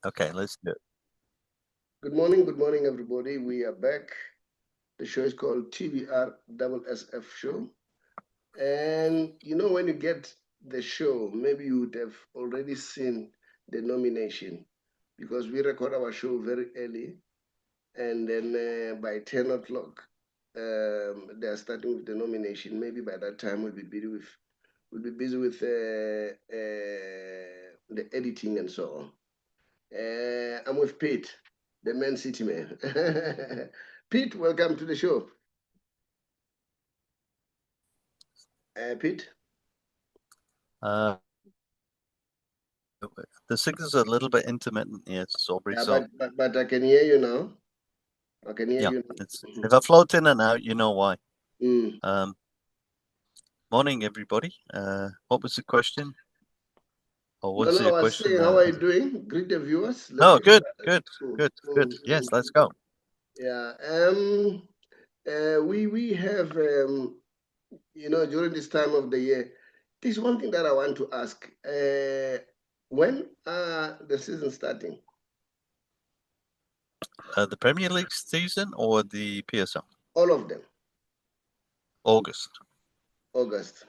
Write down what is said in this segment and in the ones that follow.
Okay, let's do it. Good morning, everybody. We are back. The show is called TBR SSF Show. And you know, when you get the show, maybe you would have already seen the nomination because we record our show very early. And then by 10 o'clock, they are starting with the nomination. Maybe by that time, we'll be busy with the editing and so on. I'm with Pete, the Man City man. Pete, welcome to the show. Pete? The signal's a little bit intermittent here, Saubrey. Yeah, So but I can hear you now. I can hear yeah, you it's now. if I float in and out, you know why. Mm. Morning, everybody. What was the question? Or No, was no, the I was question? saying, how are you doing? Greet the viewers. Let's Oh, get good, started. good, Mm, good, good. mm, Yes, mm. let's go. Yeah. We have during this time of the year, there's one thing that I want to ask. When are the season starting? The Premier League season or the PSL? All of them. August. August.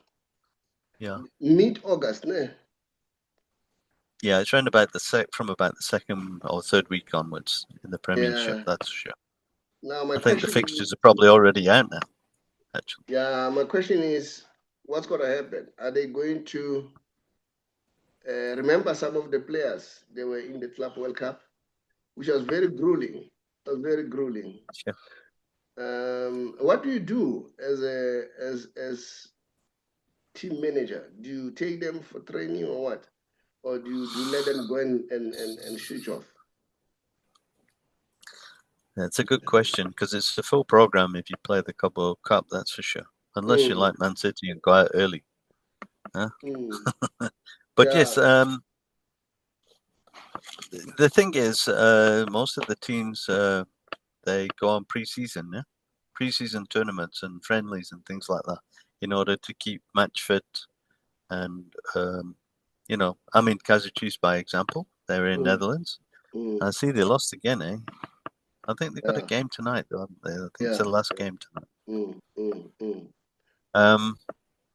Yeah, Mid-August, ne? yeah. It's around about from about the second or third week onwards in the Premiership. Yeah. That's for sure. Now my I think the question fixtures is, are probably already out now. Actually, what's going to happen? Are they going to remember some of the players? They were in the Club World Cup, which was very grueling. It was very grueling. sure. What do you do as team manager? Do you take them for training or what? Or do you let them go and switch off? That's a good question because it's a full program if you play the Club World Cup, that's for sure. Unless you Mm, like Man City and go out early. Huh? mm. But Yeah. yes, the thing is, most of the teams they go on pre-season, yeah, pre-season tournaments and friendlies and things like that, in order to keep match fit. And I mean, Kaizer Chiefs by example, they're in Mm, Netherlands. mm. I see they lost again, eh? I think they've got a Yeah. game tonight, though, haven't they? I think it's Yeah. the last game tonight. Mm, mm, mm. Um,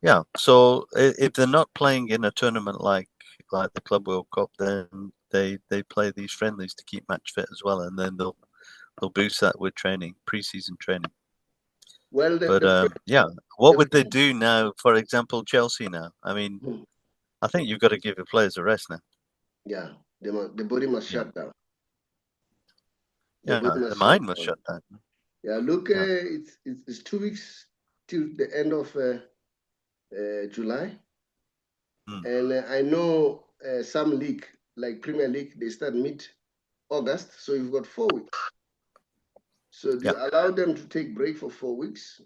Yeah, so if they're not playing in a tournament like the Club World Cup, then they play these friendlies to keep match fit as well, and then they'll boost that with training, preseason training. Well, But yeah, what the would they first, do now? For example, Chelsea now. I mean, mm, I think you've got to give your players a rest now. yeah, the body must Yeah, shut down. The body yeah, the must shut mind must down. shut down. Yeah, look, Yeah, it's 2 weeks till the end of July, mm, and I know some league like Premier League they start mid-August, so you've got 4 weeks. So do yeah. you allow them to take break for 4 weeks,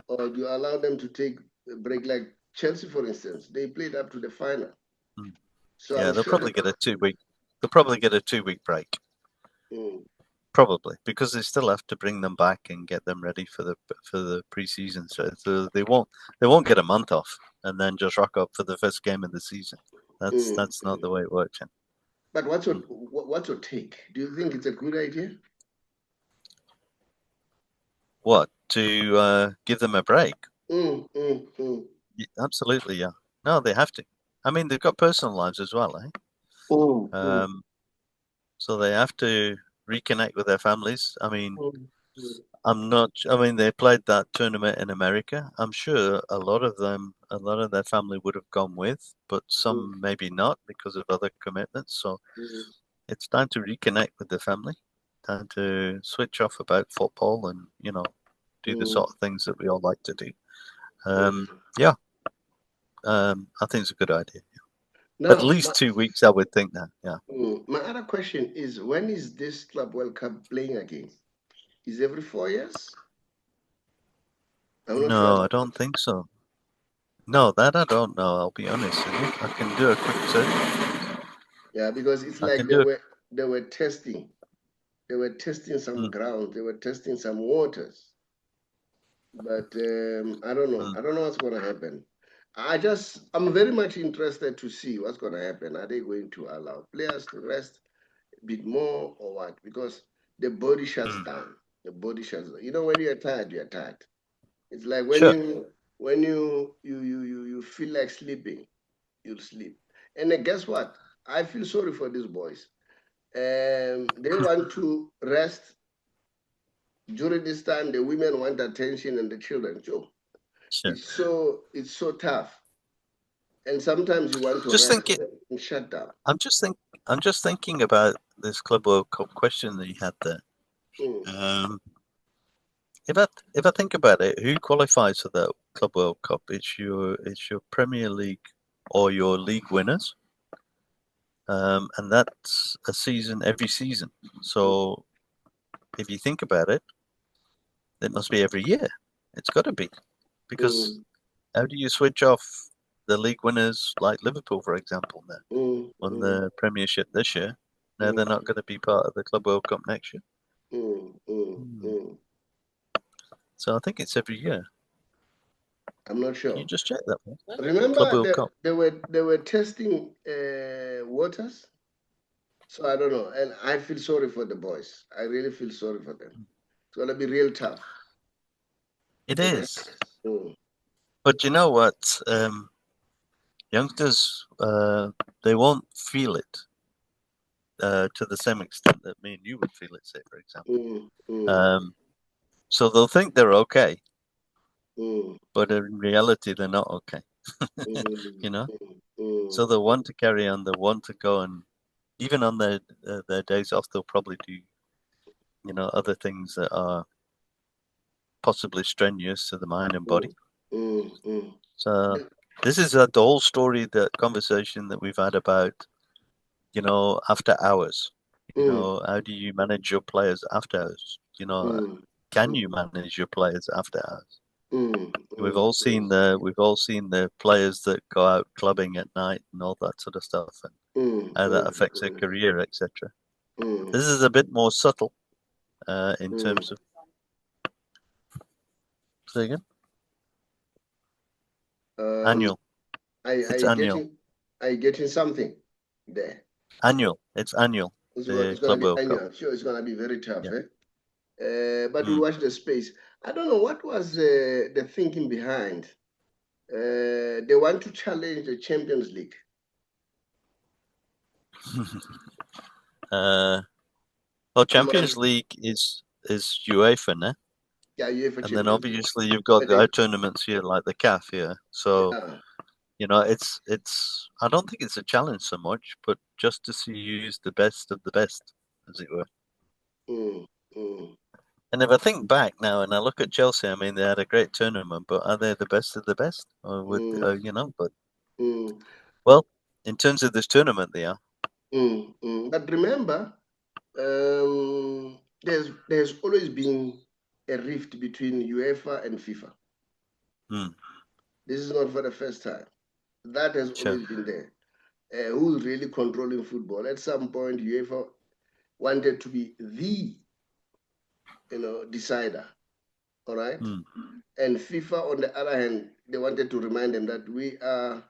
or do you allow them to take a break like Chelsea, for instance? They played up to the final, Mm. so Yeah, I'm they'll sure probably that. get a 2 week. They'll probably get a 2 week break. Mm, Probably because they still have to bring them back and get them ready for the preseason. So they won't get a month off and then just rock up for the first game of the season. That's mm, that's not mm. the way it works. But Mm. what's your take? Do you think it's a good idea? What to give them a break? Mm, mm, mm. Absolutely, yeah. No, they have to. I mean, they've got personal lives as well, eh? Mm, mm, Um, so they have to reconnect with their families. I mean, mm, mm, I'm not. I mean, they played that tournament in America. I'm sure a lot of their family would have gone with, but mm, some maybe not because of other commitments. So mm, it's time to reconnect with the family, time to switch off about football, and do the mm, sort of things that we all like to do. mm. Yeah, I think it's a good idea. At Now, least 2 weeks, I would think that. Yeah. my other question is, when is this Club World Cup playing again? Is every 4 years? I'm not sure No, I about don't that. think so. No, that I don't know. I'll be honest with you. I can do a quick search. Yeah, because it's I like can do it. they were testing. They were testing some Mm, ground. They were testing some waters. But I don't know. mm. I don't know what's going to happen. I'm very much interested to see what's going to happen. Are they going to allow players to rest? bit more or what? Because the body shuts down. The body shuts down. You know, when you're tired, you're tired. It's like Sure. when you feel like sleeping, you'll sleep. And then guess what? I feel sorry for these boys. They want to rest during this time. The women want attention and the children too. Sure. It's so tough. And sometimes you want to Just rest thinking. and shut down. I'm just thinking about this Club World Cup question that you had there. Mm, If I think about it, who qualifies for the Club World Cup? It's your Premier League or your league winners, and that's a season every season. So if you think about it, it must be every year. It's got to be, because mm, how do you switch off the league winners like Liverpool, for example, now mm, won mm, the Premiership this year? Now they're mm, not going to be part of the Club World Cup next year. mm, mm, Hmm. mm. So I think it's every year. I'm not Can you sure. just check that one? Club Remember World that Cup. they were testing waters, so I don't know, and I feel sorry for the boys. I really feel sorry for them. It's gonna be real tough. It All right. is. Mm, But you know what? Youngsters, they won't feel it to the same extent that me and you would feel it, say, for example. mm, mm, Um, so they'll think they're okay, mm, but in reality, they're not okay. mm, You know? mm, mm, So they'll want to carry on, they'll want to go, and even on their days off, they'll probably do, other things that are possibly strenuous to the mind and body. mm, mm, mm. So this is the whole story, the conversation that we've had about, after hours. Mm, How do you manage your players after hours? mm, Can you mm, manage your players after hours? mm, We've mm, all seen the players that go out clubbing at night and all that sort of stuff, and mm, how that mm, affects their mm, career, etc. mm, This is a bit more subtle in mm. terms of. Say again? Um, Annual. are It's you annual. getting something there? Annual. It's annual. The It's gonna Club be World Cup. annual. Sure, it's gonna be very tough, Yeah. eh? But we Mm. watch the space. I don't know what was the thinking behind. They want to challenge the Champions League. uh, well, I'm not Champions League is UEFA now. Yeah, UEFA And then Champions League. obviously you've got But our tournaments here, like the CAF here. So yeah, it's. I don't think it's a challenge so much, but just to see who's the best of the best, as it were. mm, mm, And if I think back now and I look at Chelsea, I mean they had a great tournament, but are they the best of the best? Or would mm, But mm, well, in terms of this tournament, they are. But remember, there's always been a rift between UEFA and FIFA. Mm, This is not for the first time. That has sure. always been there. Who's really controlling football? At some point, UEFA wanted to be the decider. All right, Mm, and FIFA, on the other hand, they wanted to remind them that we are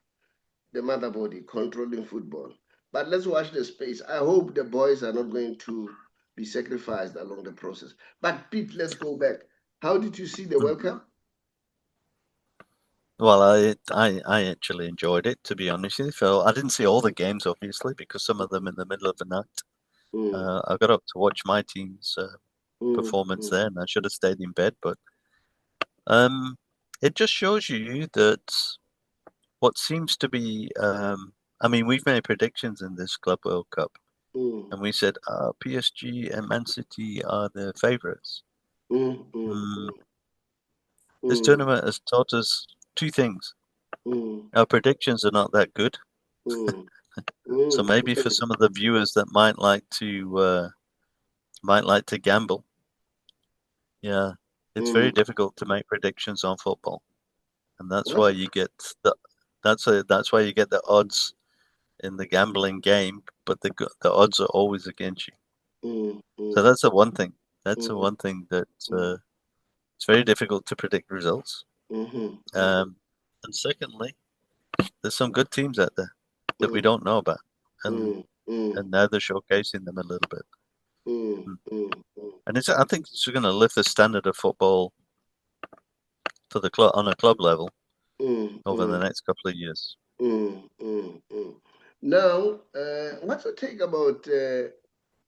the mother body controlling football. But let's watch the space. I hope the boys are not going to be sacrificed along the process. But Pete, let's go back. How did you see the mm. World Cup? Well, I actually enjoyed it, to be honest with you. So I didn't see all the games, obviously, because some of them in the middle of the night. Mm, I got up to watch my team's mm, performance mm, there, and I should have stayed in bed. But um, it just shows you that what seems to be. I mean, we've made predictions in this Club World Cup, mm, and we said PSG and Man City are the favourites. mm, mm, Mm, mm, this mm, tournament has taught us two things. mm, Our predictions are not that good, mm, so mm, maybe for some of the viewers that might like to gamble, yeah, it's very mm. difficult to make predictions on football. And that's why What? you get that's why you get the odds in the gambling game, but the odds are always against you. Mm, So mm, that's the one thing. That's the mm, one thing that mm, it's very difficult to predict results. mhm, mhm, Um, and secondly, there's some good teams out there that we mm, don't know about, and mm. and now they're showcasing them a little bit. And I think it's going to lift the standard of football to the club on a club level over the next couple of years. Now, what's your take about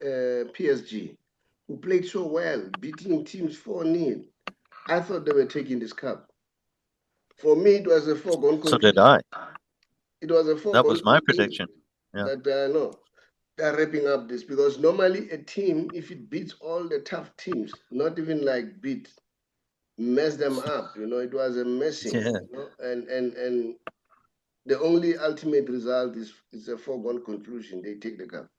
PSG, who played so well, beating teams 4-0? I thought they were taking this cup. For me, it was a foregone conclusion. So did I. It was a foregone That was my prediction. Yeah. But no, they're wrapping up this because normally a team, if it beats all the tough teams, not even like mess them up, it was a messing, and the only ultimate result is a foregone conclusion. They take the cup.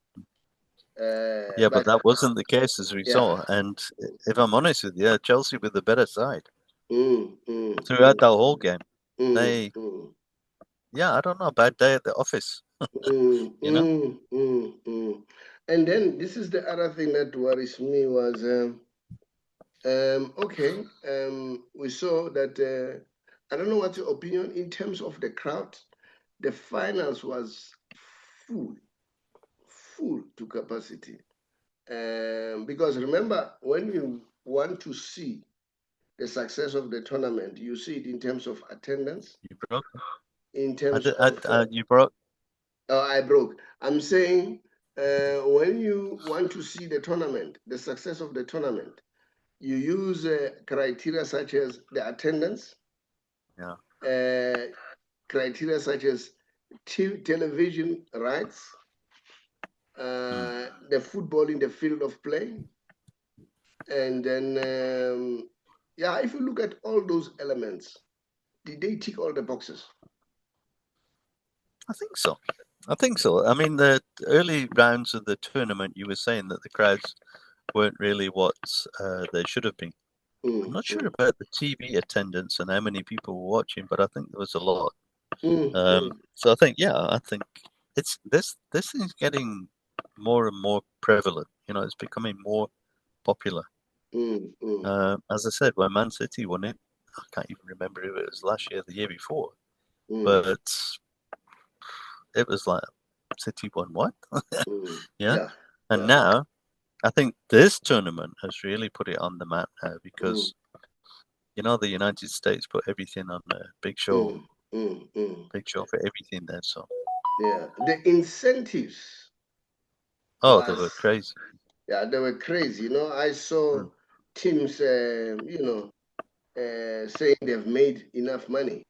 But that wasn't the case as we saw. And if I'm honest with you, Chelsea were the better side throughout that whole game. I don't know, bad day at the office. And then this is the other thing that worries me was, we saw that, I don't know what's your opinion in terms of the crowd. The finals was full to capacity. Because remember, when you want to see the success of the tournament, you see it in terms of attendance. You broke. In terms you broke. Oh, I broke. I'm saying when you want to see the tournament, the success of the tournament, you use criteria such as the attendance. Criteria such as television rights, the football in the field of play, and then if you look at all those elements, did they tick all the boxes? I think so. I mean, the early rounds of the tournament, you were saying that the crowds weren't really what they should have been. I'm not sure about the TV attendance and how many people were watching, but I think there was a lot. So I think it's this thing's getting more and more prevalent. It's becoming more popular. As I said, when Man City won it, I can't even remember if it was last year or the year before, but it was like City won what? And now I think this tournament has really put it on the map now because the United States put everything on a big show. Big show for everything there. So the incentives. Oh, they were crazy. Yeah, they were crazy. I saw teams, saying they've made enough money.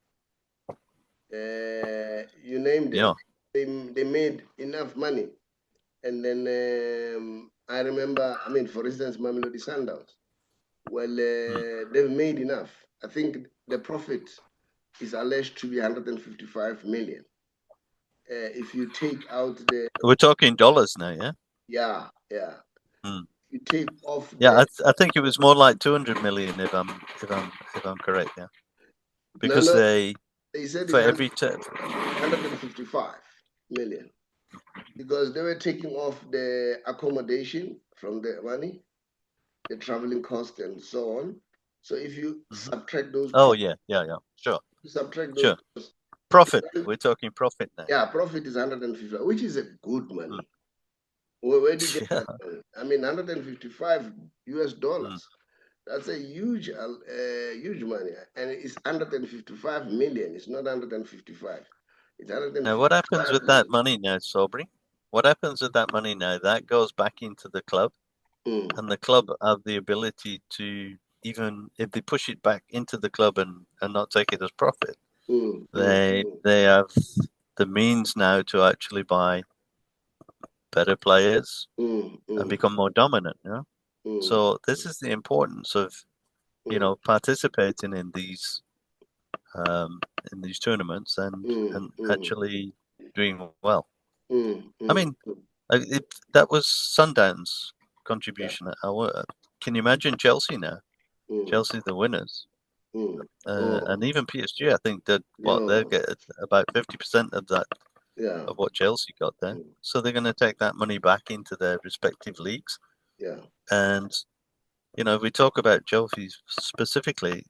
You named it. They made enough money. And then I remember, for instance, Mamelodi Sundowns. Well, they've made enough. I think the profit is alleged to be 155 million. If you take out we're talking dollars now, yeah. You take off. I think it was more like 200 million if I'm correct. Yeah, because they said for every 155 million because they were taking off the accommodation from the money, the traveling cost, and so on. So if you subtract those, sure, subtract those costs, profit. We're talking profit now. Yeah, profit is 150, which is a good money. Where do you get that money? 155 US dollars. That's a huge money, and it's 155 million. It's not 155. It's 155. Now, what happens with that money now, Saubrey? What happens with that money now? That goes back into the club, and the club have the ability to, even if they push it back into the club and not take it as profit, they have the means now to actually buy better players and become more dominant. So this is the importance of participating in these tournaments and actually doing well. I mean, that was Sundown's contribution. Can you imagine Chelsea now? Chelsea, the winners, and even PSG. I think that they'll get about 50% of that of what Chelsea got there. So they're going to take that money back into their respective leagues. And we talk about Chelsea specifically.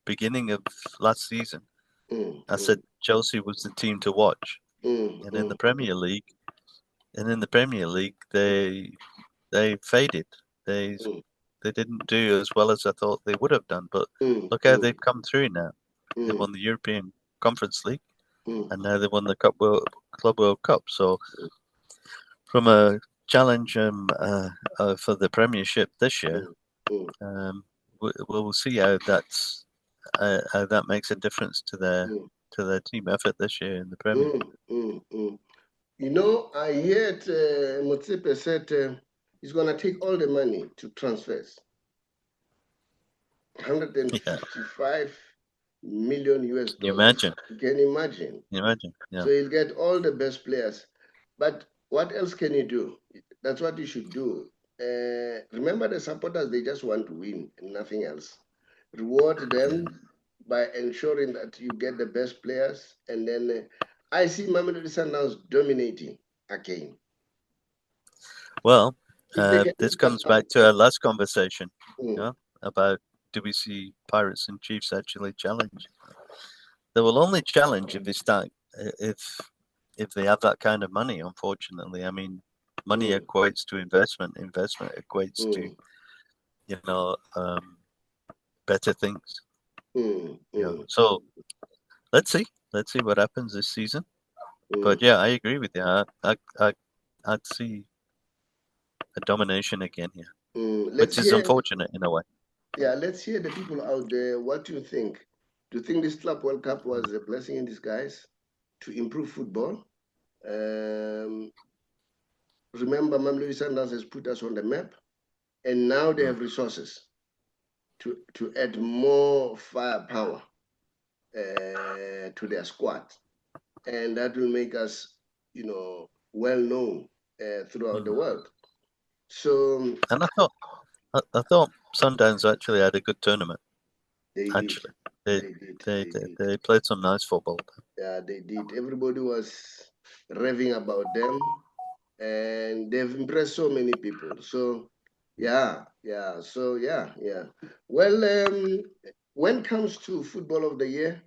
Beginning of last season, I said Chelsea was the team to watch, and in the Premier League, and in the Premier League, they faded. They didn't do as well as I thought they would have done. But look how they've come through now. They've won the European Conference League, and now they've won the Club World Cup. So from a challenge for the Premiership this year, we'll see how that makes a difference to their team effort this year in the Premier. You know, I heard Motsepe said he's going to take all the money to transfers. 155 million US dollars. Can you imagine? Can you imagine? Can you imagine? Yeah. So he'll get all the best players. But what else can you do? That's what you should do. Remember, the supporters, they just want to win and nothing else. Reward them by ensuring that you get the best players. And then I see Mamelodi Sundowns dominating again. Well, this comes back to our last conversation about do we see Pirates and Chiefs actually challenge? They will only challenge if they start if they have that kind of money. Unfortunately, I mean, money equates to investment. Investment equates to better things. So let's see what happens this season. But yeah, I agree with you. I'd see a domination again here, which is unfortunate in a way. Yeah, let's hear the people out there. What do you think? Do you think this Club World Cup was a blessing in disguise to improve football? Remember, Mamelodi Sundowns has put us on the map, and now they have resources to add more firepower to their squad, and that will make us, well known throughout the world. So, and I thought Sundowns actually had a good tournament. They played some nice football. Yeah, they did. Everybody was raving about them, and they've impressed so many people. So, yeah. Well, when it comes to Football of the Year,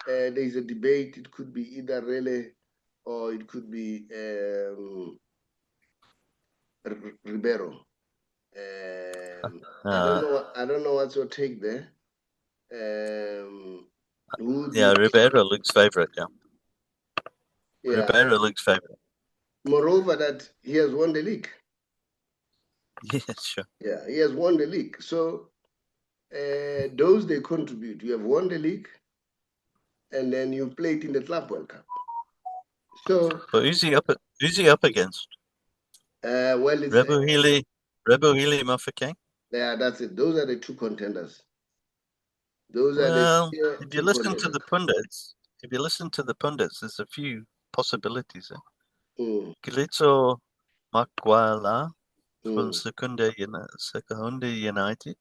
there's a debate. It could be either Rele or it could be Rebeiro. I don't know what's your take there. Rebeiro looks favorite. Yeah. Rebeiro looks favorite. Moreover, that he has won the league. Yes, sure. Yeah, he has won the league. So those they contribute. You have won the league, and then you played in the Club World Cup. So, but who's he up against? Well, it's Rele Mofokeng. Yeah, that's it. Those are the two contenders. If you listen to the pundits, there's a few possibilities. Gilitso Makwala from Secunda United.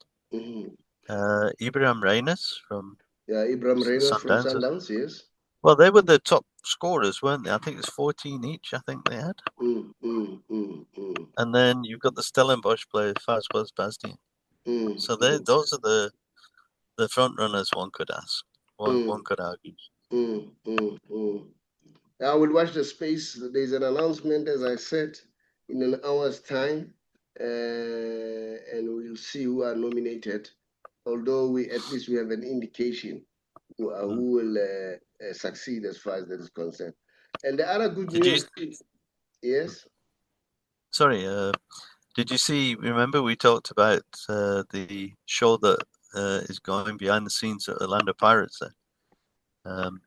Ibrahim Reyners from Sundowns, yes. Well, they were the top scorers, weren't they? I think it's 14 each. I think they had. And then you've got the Stellenbosch player, Fazwaz Bastian. So those are the front runners. One could ask. One could argue. I will watch the space. There's an announcement, as I said, in an hour's time, and we'll see who are nominated. Although at least we have an indication who will succeed as far as that is concerned. And the other good news, yes. Sorry, did you see? Remember we talked about the show that is going behind the scenes at Orlando Pirates there?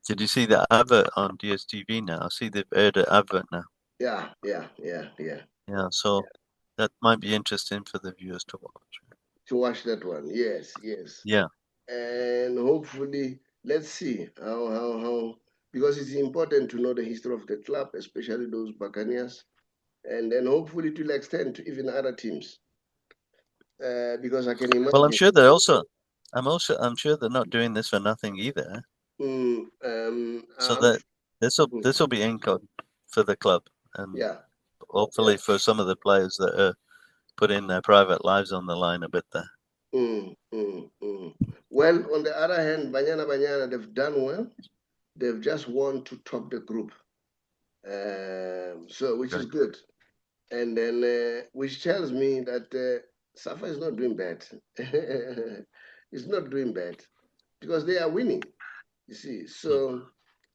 Did you see the advert on DSTV now? I see they've aired an advert now. Yeah. Yeah, so that might be interesting for the viewers to watch. To watch that one, yes. Yeah. And hopefully, let's see how because it's important to know the history of the club, especially those Buccaneers, and then hopefully it will extend to even other teams. Because I can imagine. Well, I'm sure they're not doing this for nothing either. So that this will be income for the club, and hopefully for some of the players that are putting their private lives on the line a bit there. Well, on the other hand, Banyana, they've done well. They've just won to top the group, so which is good. and then which tells me that Safa is not doing bad. It's not doing bad because they are winning. You see, so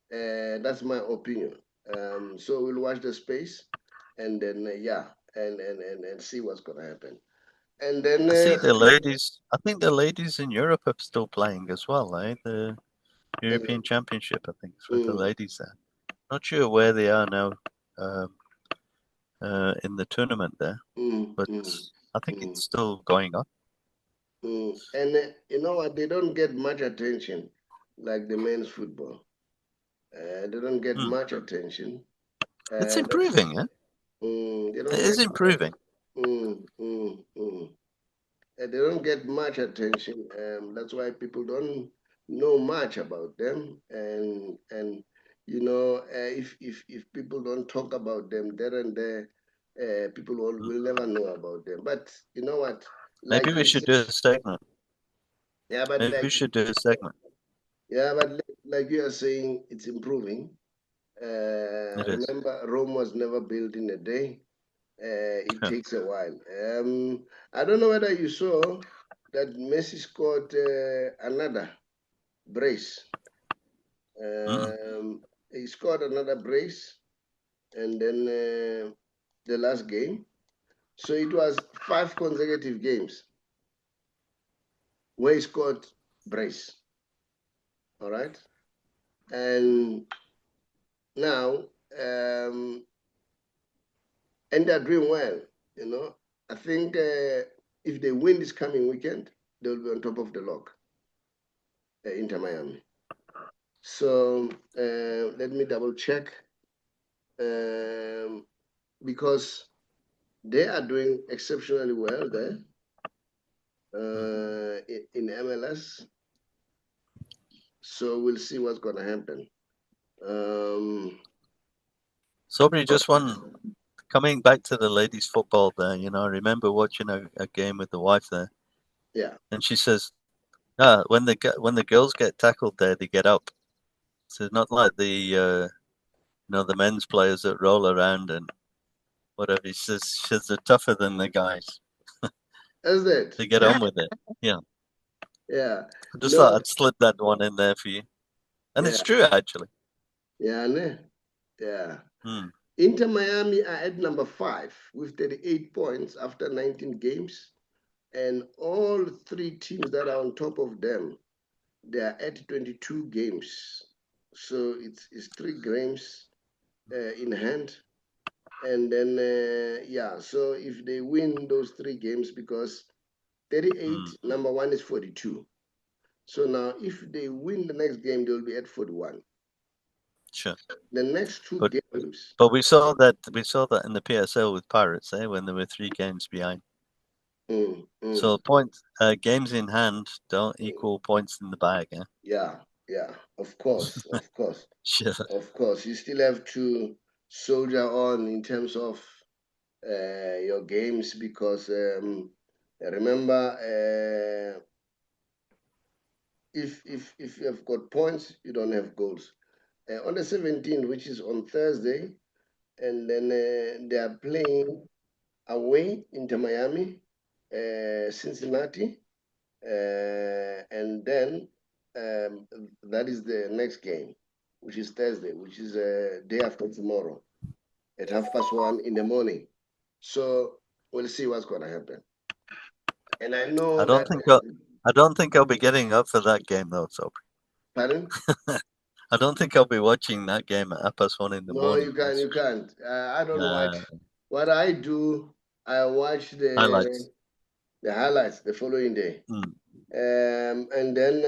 that's my opinion. So we'll watch the space, and then and see what's gonna happen. And then I see the ladies. I think the ladies in Europe are still playing as well, eh? The European Championship, I think, for the ladies there. Not sure where they are now in the tournament there, but I think it's still going on. And you know what? They don't get much attention like the men's football. They don't get much attention. It's improving, yeah? They don't It is improving. They don't get much attention. That's why people don't know much about them. And you know, if people don't talk about them there and there, people will never know about them. But you know what? Maybe we should do a segment. Yeah, but Maybe we should do a segment. Yeah, but like you are saying, it's improving. It is. Remember, Rome was never built in a day. It takes a while. I don't know whether you saw that Messi scored another brace. He scored another brace, and then the last game. So it was 5 consecutive games where he scored brace. All right, and now and they're doing well. You know, I think if they win this coming weekend, they'll be on top of the log. Inter Miami. So let me double check because they are doing exceptionally well there in MLS. So we'll see what's going to happen. Saubrey, just one coming back to the ladies' football there. You know, I remember watching a game with the wife there. Yeah. And she says, when the girls get tackled there, they get up. So it's not like the the men's players that roll around and whatever. She says they're tougher than the guys. Is it? They get on with it. Yeah. Yeah. I just thought I'd slip that one in there for you. And it's true, actually. Yeah, yeah. Hmm. Inter Miami are at number 5 with 38 points after 19 games. And all 3 teams that are on top of them, they are at 22 games. So it's 3 games in hand. And then, so if they win those 3 games, because 38, number 1 is 42. So now if they win the next game, they'll be at 41. Sure. The next 2 games. But we saw that in the PSL with Pirates, when they were 3 games behind. So points, games in hand don't equal points in the bag. Yeah, of course. Sure. Of course, you still have to soldier on in terms of your games because remember, if you have got points, you don't have goals. On the 17th, which is on Thursday, and then they are playing away into Miami, Cincinnati, and then that is the next game, which is Thursday, which is day after tomorrow at 1:30 in the morning. So we'll see what's going to happen. And I know I don't think I'll be getting up for that game though, Sobri. Pardon? I don't think I'll be watching that game at 1:30 in the morning. No, you can't. I don't watch. What I do, I watch the highlights the following day. And then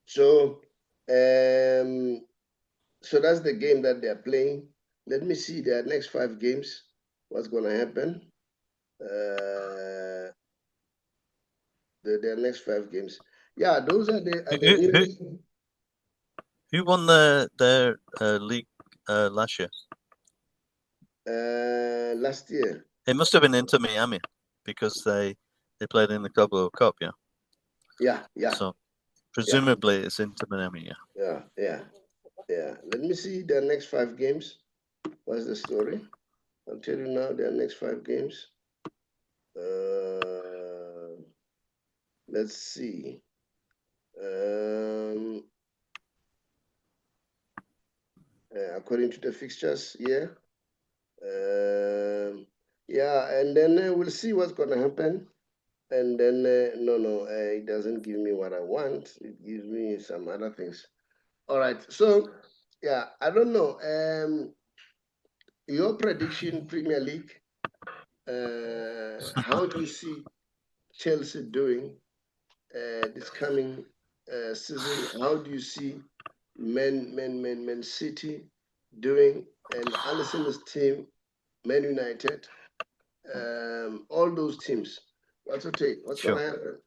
so that's the game that they're playing. Let me see their next 5 games. What's going to happen? Their next 5 games. Yeah, those are the Who won their league last year? Last year. It must have been Inter Miami because they played in the Club World Cup, Yeah. So presumably it's Inter Miami, Yeah. Let me see the next 5 games. What's the story? I'll tell you now their next 5 games. Let's see. According to the fixtures, yeah. Yeah, and then we'll see what's going to happen. And then, no, it doesn't give me what I want. It gives me some other things. All right. So, yeah, I don't know. Your prediction, Premier League, how do you see Chelsea doing this coming season? How do you see Man City doing? And Alisson's team, Man United, all those teams. What's your take? What's going to happen?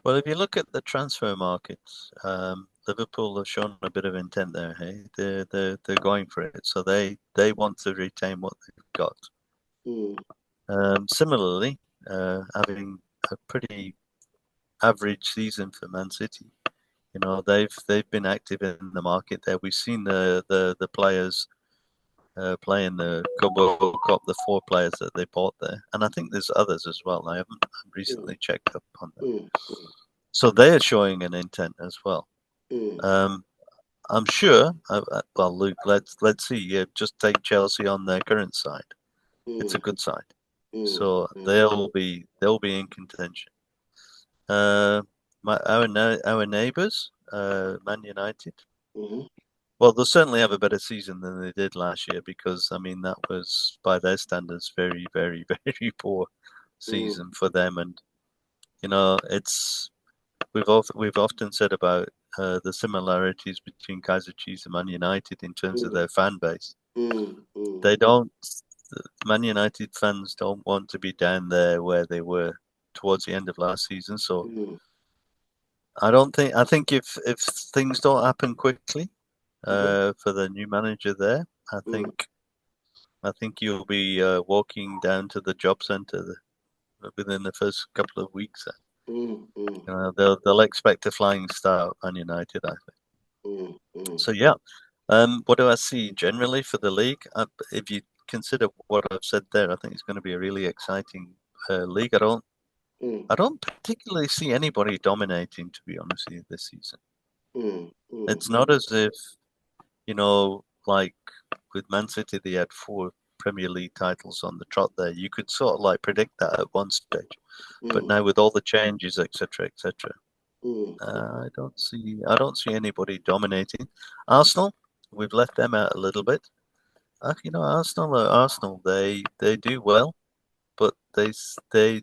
Well, if you look at the transfer markets, Liverpool have shown a bit of intent there. Hey, they're going for it, so they want to retain what they've got. Similarly, having a pretty average season for Man City, you know, they've been active in the market there. We've seen the players play in the Club World Cup, the 4 players that they bought there, and I think there's others as well. I haven't recently checked up on them. So they are showing an intent as well. I'm sure. Well, Luke, let's see. Just take Chelsea on their current side. It's a good side, so they'll be in contention. Our neighbours, Man United. Well, they'll certainly have a better season than they did last year because, I mean, that was, by their standards, very, very, very poor season for them. And, you know, we've often said about the similarities between Kaiser Chiefs and Man United in terms of their fan base. They don't, Man United fans don't want to be down there where they were towards the end of last season. So I think if things don't happen quickly, for the new manager there, I think you'll be walking down to the job centre within the first couple of weeks. They'll expect a flying start on United, I think. So yeah, what do I see generally for the league? If you consider what I've said there, I think it's going to be a really exciting league. I don't particularly see anybody dominating, to be honest with you, this season. It's not as if, you know, like with Man City, they had 4 Premier League titles on the trot there. You could sort of like predict that at one stage, but now with all the changes, etc., I don't see anybody dominating. Arsenal, we've left them out a little bit. You know, Arsenal are Arsenal. They do well, but they seem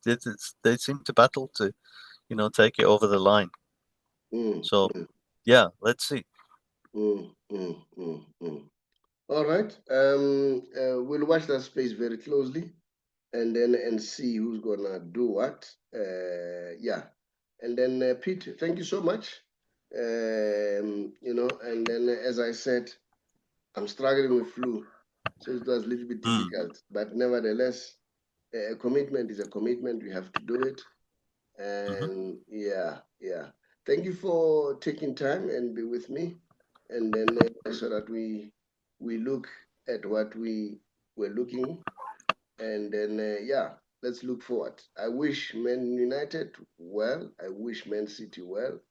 to battle to, you know, take it over the line. So, yeah, let's see. All right. We'll watch that space very closely, and see who's gonna do what. Yeah. And then Pete, thank you so much. You know, and then as I said, I'm struggling with flu, so it was a little bit difficult. But nevertheless, a commitment is a commitment. We have to do it. And yeah. Thank you for taking time and be with me, and then so that we look at what we were looking, and then yeah, let's look forward. I wish Man United well. I wish Man City well.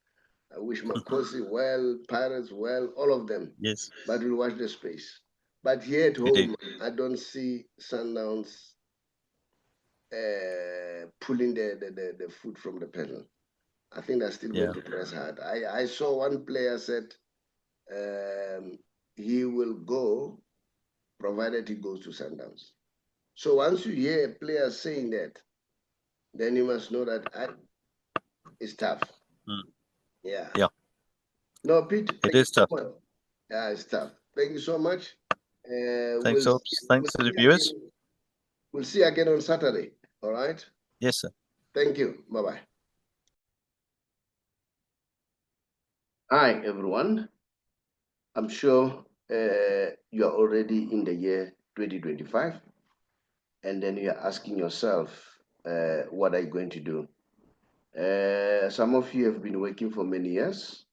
I wish Makosi well, Pirates well, all of them. Yes. But we'll watch the space. But here at home, I don't see Sundowns pulling the foot from the pedal. I think they're still going to press hard. I saw one player said he will go provided he goes to Sundowns. So once you hear a player saying that, then you must know that it's tough. Yeah. No, Pete, it is tough. Yeah, it's tough. Thank you so much. Thanks, Thanks to the viewers. We'll see you again on Saturday. All right? Yes, sir. Thank you. Bye-bye. Hi, everyone. I'm sure you are already in the year 2025, and then you're asking yourself, what are you going to do? Some of you have been working for many years,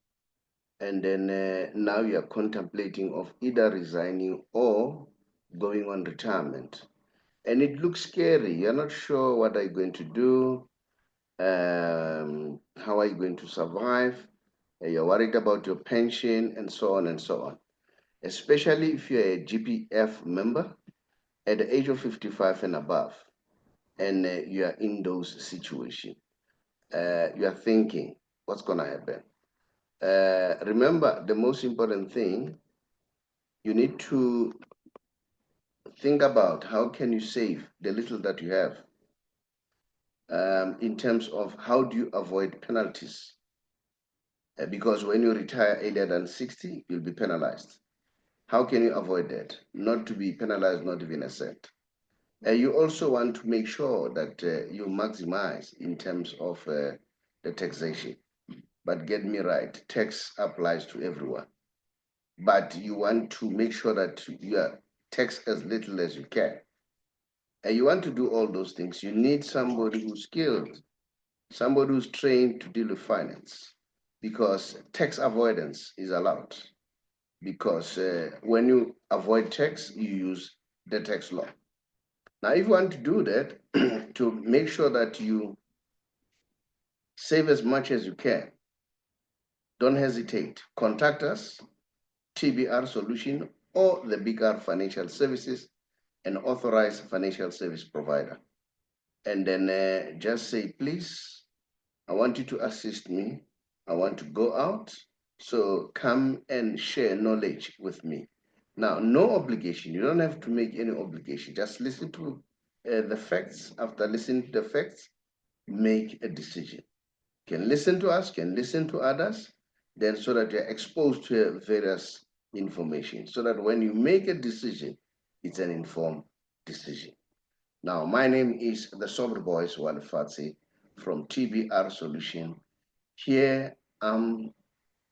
and then now you are contemplating of either resigning or going on retirement. And it looks scary. You're not sure what are you going to do, how are you going to survive, you're worried about your pension, and so on and so on. Especially if you're a GPF member at the age of 55 and above, and you are in those situations. You are thinking, what's going to happen? Remember, the most important thing, you need to think about how can you save the little that you have, in terms of how do you avoid penalties, because when you retire earlier than 60, you'll be penalized. How can you avoid that? Not to be penalized, not even a cent. You also want to make sure that you maximize in terms of the taxation. But get me right, tax applies to everyone. But you want to make sure that you are tax as little as you can. And you want to do all those things. You need somebody who's skilled, somebody who's trained to deal with finance, because tax avoidance is allowed. Because when you avoid tax, you use the tax law. Now, if you want to do that, to make sure that you save as much as you can, don't hesitate. Contact us, TBR Solution, or the bigger financial services, an authorized financial service provider. And then just say, please, I want you to assist me. I want to go out. So come and share knowledge with me. Now, no obligation. You don't have to make any obligation. Just listen to the facts. After listening to the facts, make a decision. Can listen to us, can listen to others, then so that you're exposed to various information, so that when you make a decision, it's an informed decision. Now, my name is the Saubrey Boyz Walefatshe from TBR Solution. Here I'm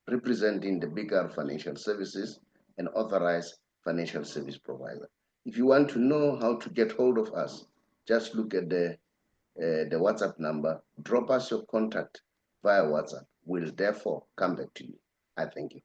representing the bigger financial services and authorized financial service provider. If you want to know how to get hold of us, just look at the WhatsApp number, drop us your contact via WhatsApp. We'll therefore come back to you. I thank you.